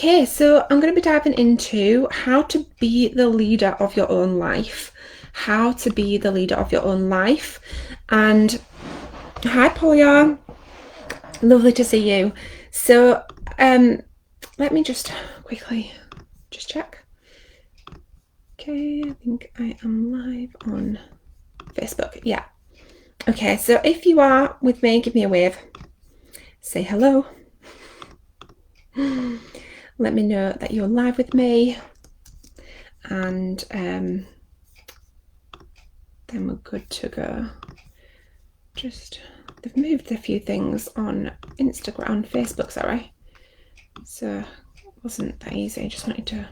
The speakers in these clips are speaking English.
Okay, so I'm going to be diving into how to be the leader of your own life. How to be the leader of your own life. And hi, Polya. Lovely to see you. So, let me just quickly just check. Okay, I think I am live on Facebook. Yeah. Okay, so if you are with me, give me a wave. Say hello. Let me know that you're live with me. And then we're good to go. They've moved a few things on Instagram, on Facebook, sorry. So it wasn't that easy. I just wanted to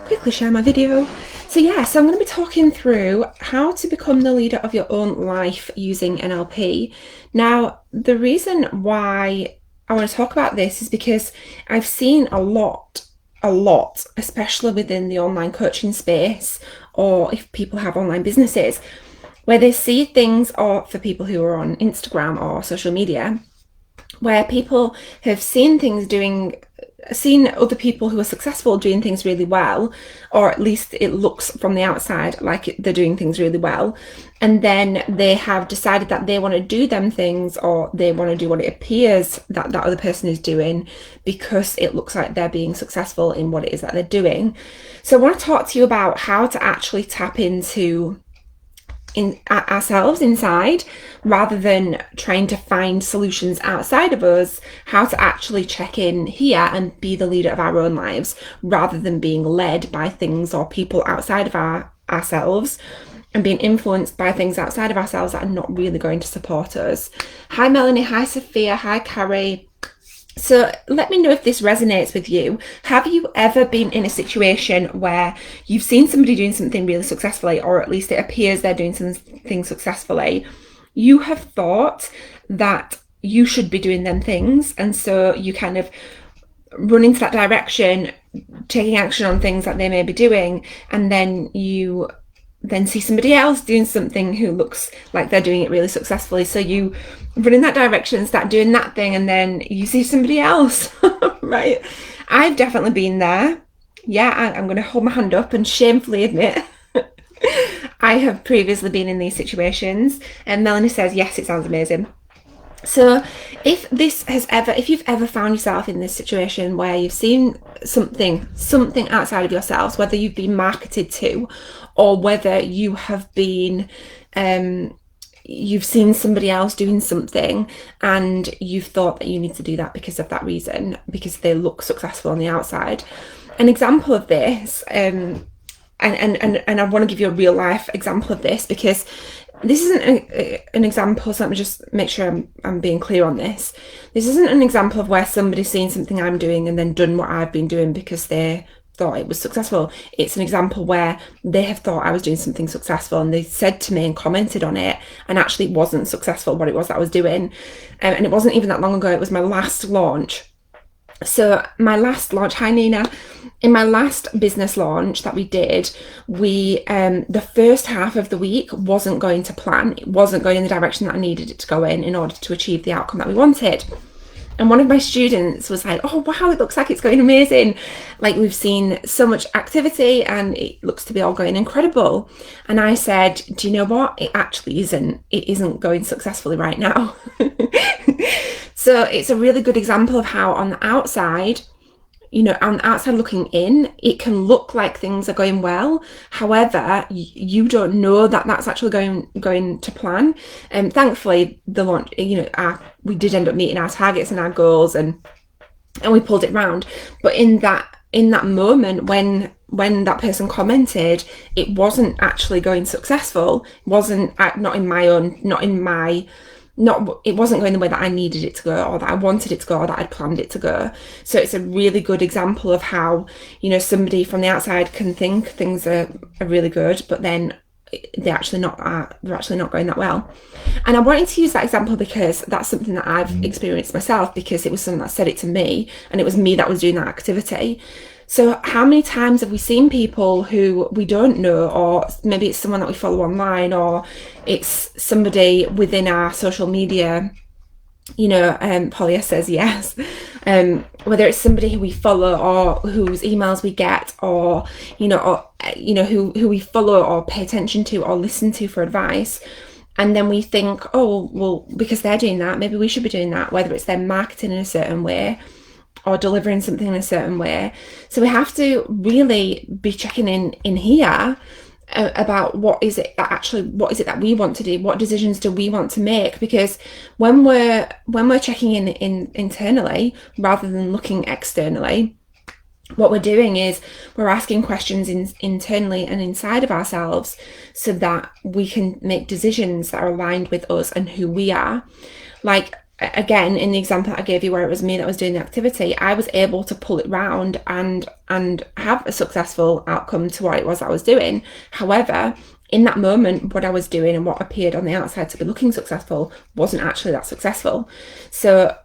quickly share my video. So I'm going to be talking through how to become the leader of your own life using NLP. Now, the reason why I want to talk about this is because I've seen a lot, especially within the online coaching space, or if people have online businesses, where they see things, or for people who are on Instagram or social media, where people have seen other people who are successful doing things really well, or at least it looks from the outside like they're doing things really well, and then they have decided that they want to do them things, or they want to do what it appears that that other person is doing because it looks like they're being successful in what it is that they're doing. So I want to talk to you about how to actually tap into ourselves inside, rather than trying to find solutions outside of us, how to actually check in here and be the leader of our own lives, rather than being led by things or people outside of ourselves and being influenced by things outside of ourselves that are not really going to support us. Hi Melanie, hi Sophia, hi Carrie. So let me know if this resonates with you. Have you ever been in a situation where you've seen somebody doing something really successfully, or at least it appears they're doing something successfully? You have thought that you should be doing them things, and so you kind of run into that direction, taking action on things that they may be doing, and then you see somebody else doing something who looks like they're doing it really successfully. So you run in that direction, start doing that thing, and then you see somebody else, right? I've definitely been there. Yeah, I'm going to hold my hand up and shamefully admit I have previously been in these situations. And Melanie says, yes, it sounds amazing. So if you've ever found yourself in this situation where you've seen something outside of yourselves, whether you've been marketed to, or whether you have been, you've seen somebody else doing something and you've thought that you need to do that because of that reason, because they look successful on the outside. An example of this, and I want to give you a real life example of this, because this isn't an example, so let me just make sure I'm being clear on this. This isn't an example of where somebody's seen something I'm doing and then done what I've been doing because they thought it was successful. It's an example where they have thought I was doing something successful and they said to me and commented on it, and actually it wasn't successful what it was that I was doing. And it wasn't even that long ago. It was my last launch. So my last launch, hi Nina, in my last business launch that we did, the first half of the week wasn't going to plan. It wasn't going in the direction that I needed it to go in order to achieve the outcome that we wanted. And one of my students was like, oh wow, it looks like it's going amazing. Like, we've seen so much activity and it looks to be all going incredible. And I said, do you know what? It actually isn't. It isn't going successfully right now. So it's a really good example of how on the outside, on the outside looking in, it can look like things are going well. However, you don't know that that's actually going to plan. And thankfully, the launch, we did end up meeting our targets and our goals, and we pulled it round. But in that moment when that person commented, it wasn't actually going successful. It wasn't it wasn't going the way that I needed it to go, or that I wanted it to go, or that I'd planned it to go. So it's a really good example of how, somebody from the outside can think things are really good, but then they're actually not going that well. And I wanted to use that example because that's something that I've experienced myself, because it was someone that said it to me, and it was me that was doing that activity. So how many times have we seen people who we don't know, or maybe it's someone that we follow online, or it's somebody within our social media Polya says yes. Whether it's somebody who we follow or whose emails we get, or who we follow or pay attention to or listen to for advice, and then we think, oh well, because they're doing that, maybe we should be doing that. Whether it's them marketing in a certain way or delivering something in a certain way, so we have to really be checking in here about what is it that we want to do, what decisions do we want to make, because when we're checking in internally rather than looking externally, what we're doing is we're asking questions internally and inside of ourselves so that we can make decisions that are aligned with us and who we are. Like, again, in the example I gave you where it was me that was doing the activity, I was able to pull it round and have a successful outcome to what it was I was doing. However, in that moment, what I was doing and what appeared on the outside to be looking successful wasn't actually that successful. So,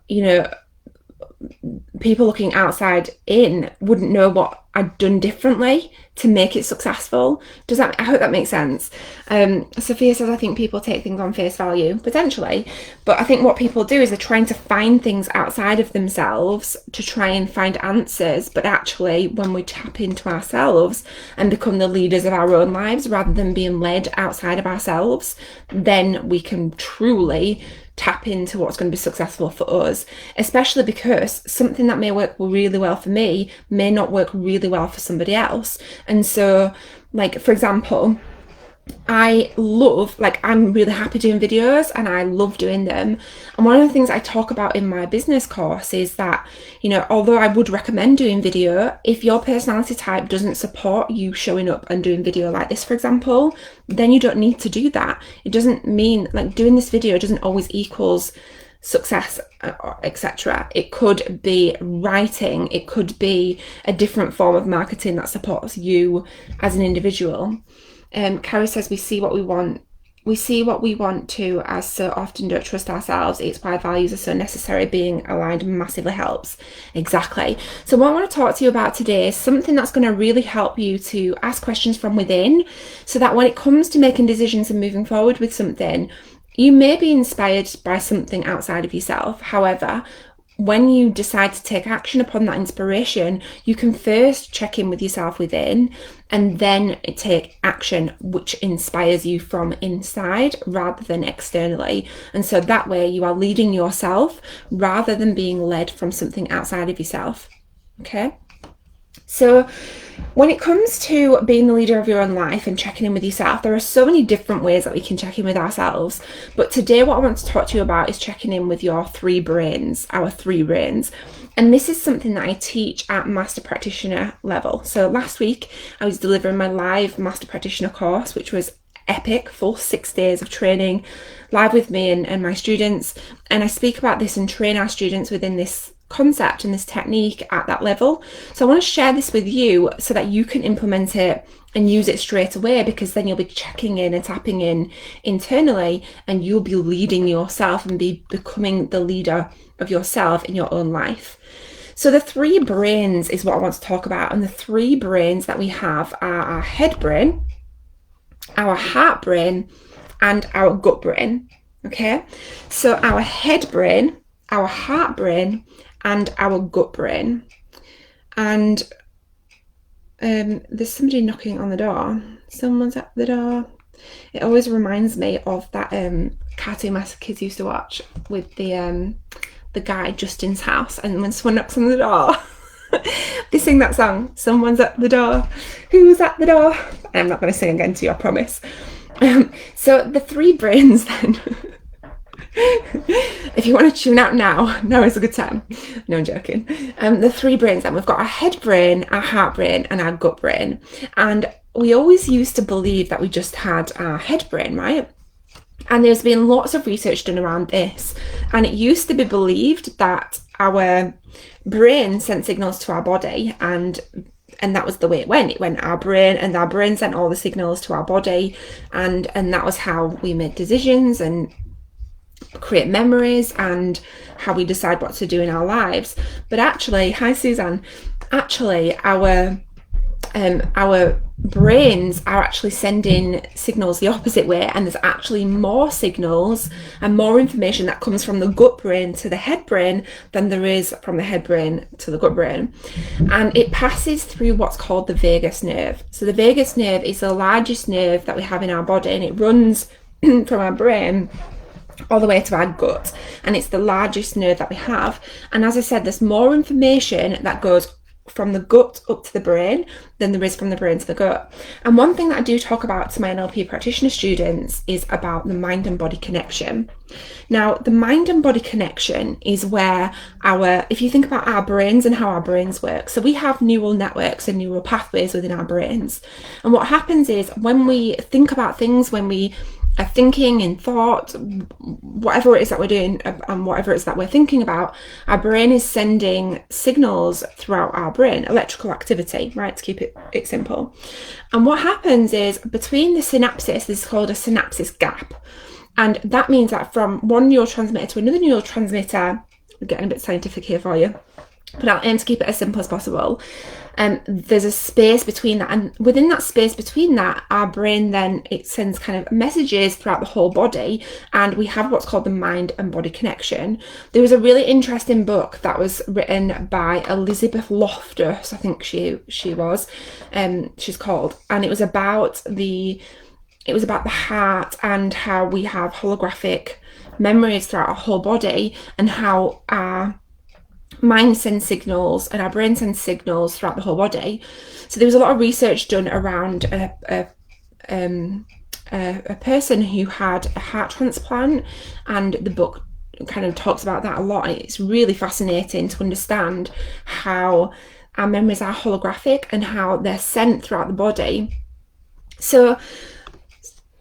people looking outside in wouldn't know what I'd done differently to make it successful. I hope that makes sense. Sophia says, I think people take things on face value, potentially, but I think what people do is they're trying to find things outside of themselves to try and find answers. But actually, when we tap into ourselves and become the leaders of our own lives rather than being led outside of ourselves, then we can truly tap into what's going to be successful for us, especially because something that may work really well for me may not work really well for somebody else. And so, like, for example, I'm really happy doing videos and I love doing them. And one of the things I talk about in my business course is that, although I would recommend doing video, if your personality type doesn't support you showing up and doing video like this, for example, then you don't need to do that. It doesn't mean, like, doing this video doesn't always equals success, etc. It could be writing, it could be a different form of marketing that supports you as an individual. Carrie says, we see what we want to, as so often don't trust ourselves. It's why values are so necessary. Being aligned massively helps. Exactly. So what I want to talk to you about today is something that's going to really help you to ask questions from within, so that when it comes to making decisions and moving forward with something, you may be inspired by something outside of yourself. However, when you decide to take action upon that inspiration, you can first check in with yourself within and then take action which inspires you from inside rather than externally. And so that way you are leading yourself rather than being led from something outside of yourself. Okay? So when it comes to being the leader of your own life and checking in with yourself, there are so many different ways that we can check in with ourselves. But today what I want to talk to you about is checking in with your three brains, our three brains. And this is something that I teach at master practitioner level. So last week I was delivering my live master practitioner course, which was epic, full 6 days of training live with me and my students. And I speak about this and train our students within this concept and this technique at that level. So I want to share this with you so that you can implement it and use it straight away, because then you'll be checking in and tapping in internally and you'll be leading yourself and be becoming the leader of yourself in your own life. So the three brains is what I want to talk about, and the three brains that we have are our head brain, our heart brain, and our gut brain. Okay, so our head brain, our heart brain, and our gut brain. And there's somebody knocking on the door. Someone's at the door. It always reminds me of that cartoon my kids used to watch with the guy Justin's house, and when someone knocks on the door they sing that song, someone's at the door, who's at the door? I'm not going to sing again to you, I promise. So the three brains then if you want to tune out now is a good time. No, I'm joking. The three brains then, we've got our head brain, our heart brain, and our gut brain. And we always used to believe that we just had our head brain, right? And there's been lots of research done around this. And it used to be believed that our brain sent signals to our body, and that was the way it went. It went our brain, and our brain sent all the signals to our body, and that was how we made decisions and create memories and how we decide what to do in our lives. But actually, hi Suzanne, actually our our brains are actually sending signals the opposite way, and there's actually more signals and more information that comes from the gut brain to the head brain than there is from the head brain to the gut brain. And it passes through what's called the vagus nerve. So the vagus nerve is the largest nerve that we have in our body, and it runs from our brain all the way to our gut, and it's the largest nerve that we have. And as I said, there's more information that goes from the gut up to the brain than there is from the brain to the gut. And one thing that I do talk about to my NLP practitioner students is about the mind and body connection. Now, the mind and body connection is where if you think about our brains and how our brains work, so we have neural networks and neural pathways within our brains. And what happens is when we think about things, when we are thinking in thought, whatever it is that we're doing and whatever it is that we're thinking about, our brain is sending signals throughout our brain, electrical activity, right, to keep it simple. And what happens is between the synapses, this is called a synapsis gap. And that means that from one neurotransmitter to another neurotransmitter, I'm getting a bit scientific here for you, but I'll aim to keep it as simple as possible. There's a space between that, and within that space between that, our brain then, it sends kind of messages throughout the whole body, and we have what's called the mind and body connection. There was a really interesting book that was written by Elizabeth Loftus, I think she's called, and it was about the heart and how we have holographic memories throughout our whole body, and how our mind sends signals and our brain sends signals throughout the whole body. So there was a lot of research done around a person who had a heart transplant, and the book kind of talks about that a lot. It's really fascinating to understand how our memories are holographic and how they're sent throughout the body. So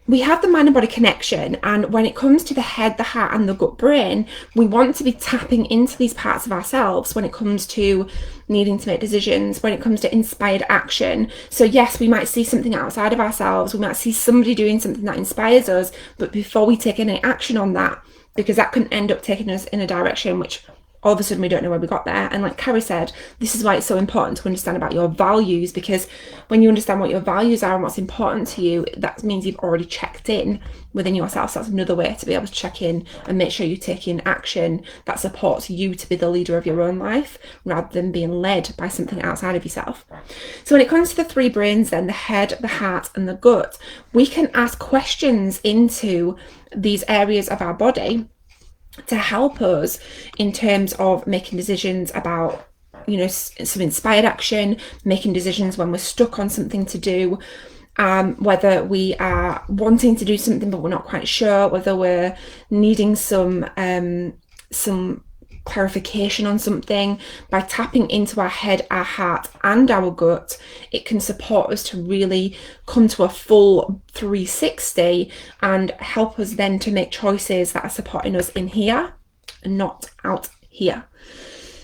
we have the mind and body connection, and when it comes to the head, the heart and the gut brain, we want to be tapping into these parts of ourselves when it comes to needing to make decisions, when it comes to inspired action. So yes, we might see something outside of ourselves, we might see somebody doing something that inspires us, but before we take any action on that, because that can end up taking us in a direction which all of a sudden we don't know where we got there. And like Carrie said, this is why it's so important to understand about your values, because when you understand what your values are and what's important to you, that means you've already checked in within yourself. So that's another way to be able to check in and make sure you're taking action that supports you to be the leader of your own life, rather than being led by something outside of yourself. So when it comes to the three brains then, the head, the heart and the gut, we can ask questions into these areas of our body to help us in terms of making decisions about, some inspired action, making decisions when we're stuck on something to do, whether we are wanting to do something but we're not quite sure, whether we're needing some clarification on something. By tapping into our head, our heart and our gut, it can support us to really come to a full 360 and help us then to make choices that are supporting us in here and not out here.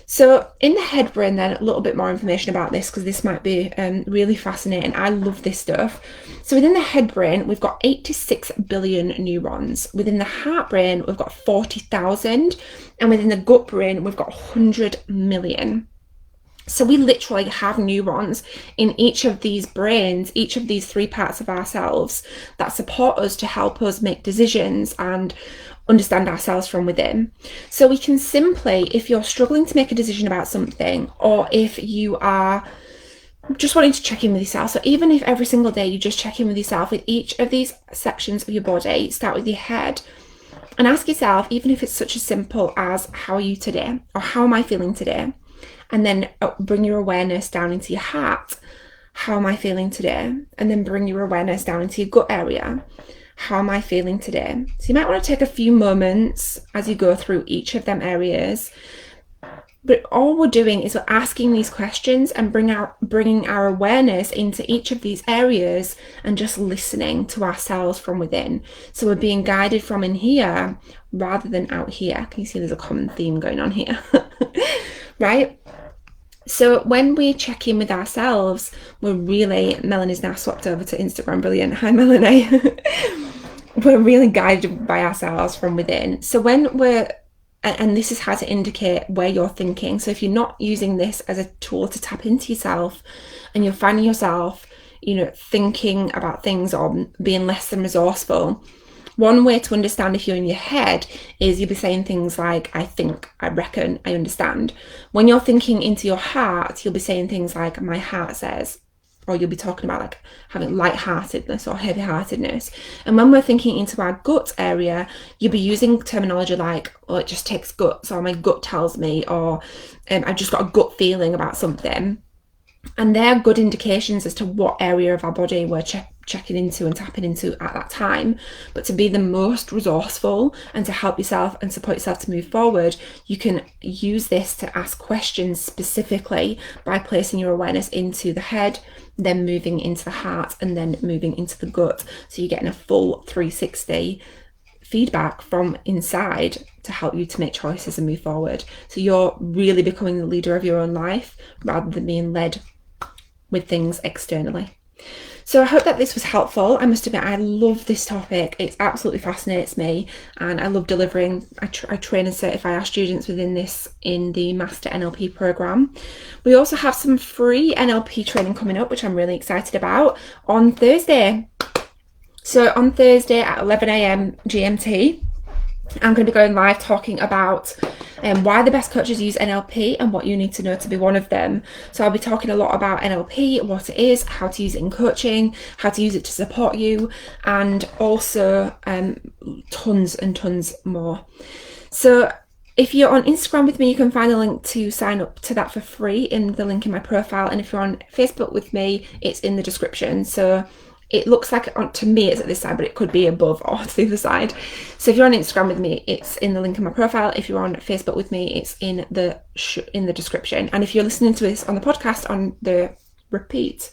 So in the head brain then, a little bit more information about this, because this might be really fascinating. I love this stuff. So within the head brain, we've got 86 billion neurons. Within the heart brain, we've got 40,000. And within the gut brain, we've got 100 million. So we literally have neurons in each of these brains, each of these three parts of ourselves, that support us to help us make decisions and understand ourselves from within. So we can simply, if you're struggling to make a decision about something, or if you are just wanting to check in with yourself, so even if every single day you just check in with yourself with each of these sections of your body, start with your head and ask yourself, even if it's such as simple as, how are you today? Or how am I feeling today? And then bring your awareness down into your heart. How am I feeling today? And then bring your awareness down into your gut area. How am I feeling today? So you might want to take a few moments as you go through each of them areas. But all we're doing is we're asking these questions and bringing our awareness into each of these areas and just listening to ourselves from within. So we're being guided from in here rather than out here. Can you see there's a common theme going on here? Right? So when we check in with ourselves, Melanie's now swapped over to Instagram, brilliant. Hi, Melanie. We're really guided by ourselves from within. So when we're and this is how to indicate where you're thinking. So if you're not using this as a tool to tap into yourself, and you're finding yourself, thinking about things or being less than resourceful, one way to understand if you're in your head is you'll be saying things like, I think, I reckon, I understand. When you're thinking into your heart, you'll be saying things like, my heart says, or you'll be talking about like having lightheartedness or heavy-heartedness. And when we're thinking into our gut area, you'll be using terminology like, oh, it just takes guts, or my gut tells me, or I've just got a gut feeling about something. And they're good indications as to what area of our body we're checking into and tapping into at that time. But to be the most resourceful and to help yourself and support yourself to move forward, you can use this to ask questions specifically by placing your awareness into the head, then moving into the heart, and then moving into the gut. So you're getting a full 360 feedback from inside to help you to make choices and move forward. So you're really becoming the leader of your own life rather than being led with things externally. So I hope that this was helpful. I must admit, I love this topic. It absolutely fascinates me, and I love delivering. I train and certify our students within this in the Master NLP program. We also have some free NLP training coming up, which I'm really excited about, on Thursday. So on Thursday at 11 a.m. GMT, I'm going to be going live talking about why the best coaches use NLP and what you need to know to be one of them. So I'll be talking a lot about NLP, what it is, how to use it in coaching, how to use it to support you, and also tons and tons more. So if you're on Instagram with me, you can find the link to sign up to that for free in the link in my profile. And if you're on Facebook with me, it's in the description. So it looks like, to me, it's at this side, but it could be above or to the other side. So if you're on Instagram with me, it's in the link in my profile. If you're on Facebook with me, it's in the description. And if you're listening to this on the podcast on the repeat,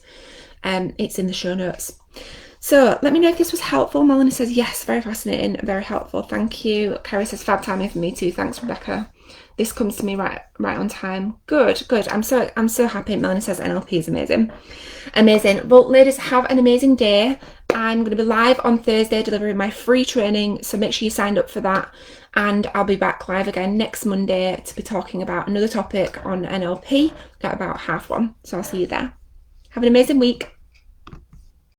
it's in the show notes. So let me know if this was helpful. Melanie says, yes, very fascinating, very helpful. Thank you. Carrie says, fab timing for me too. Thanks, Rebecca. This comes to me right on time. Good. I'm so happy. Melanie says NLP is amazing. Amazing. Well, ladies, have an amazing day. I'm going to be live on Thursday delivering my free training, so make sure you signed up for that. And I'll be back live again next Monday to be talking about another topic on NLP at about 1:30. So I'll see you there. Have an amazing week.